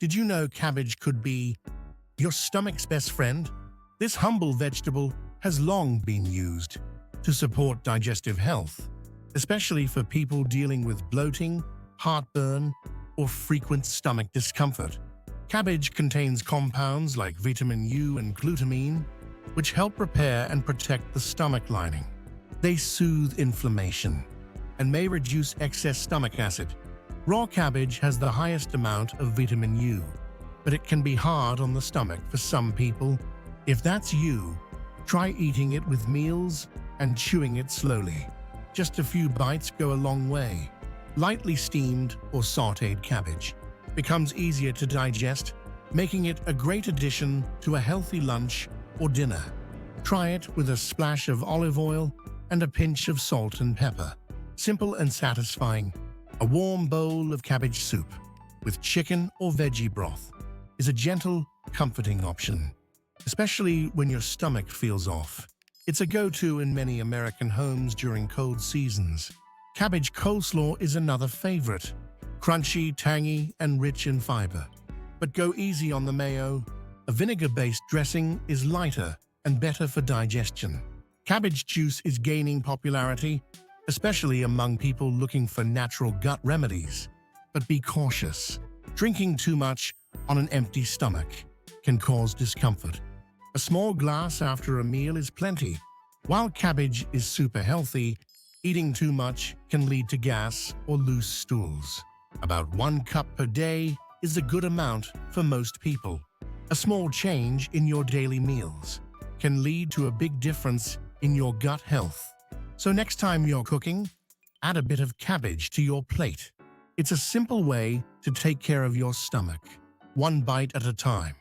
Did you know cabbage could be your stomach's best friend? This humble vegetable has long been used to support digestive health, especially for people dealing with bloating, heartburn, or frequent stomach discomfort. Cabbage contains compounds like vitamin U and glutamine, which help repair and protect the stomach lining. They soothe inflammation and may reduce excess stomach acid. Raw cabbage has the highest amount of vitamin U, but it can be hard on the stomach for some people. If that's you, try eating it with meals and chewing it slowly. Just a few bites go a long way. Lightly steamed or sautéed cabbage becomes easier to digest, making it a great addition to a healthy lunch or dinner. Try it with a splash of olive oil and a pinch of salt and pepper. Simple and satisfying. A warm bowl of cabbage soup with chicken or veggie broth is a gentle, comforting option, especially when your stomach feels off. It's a go-to in many American homes during cold seasons. Cabbage coleslaw is another favorite. Crunchy, tangy, and rich in fiber. But go easy on the mayo. A vinegar-based dressing is lighter and better for digestion. Cabbage juice is gaining popularity, especially among people looking for natural gut remedies. But be cautious. Drinking too much on an empty stomach can cause discomfort. A small glass after a meal is plenty. While cabbage is super healthy, eating too much can lead to gas or loose stools. About 1 cup per day is a good amount for most people. A small change in your daily meals can lead to a big difference in your gut health. So next time you're cooking, add a bit of cabbage to your plate. It's a simple way to take care of your stomach, one bite at a time.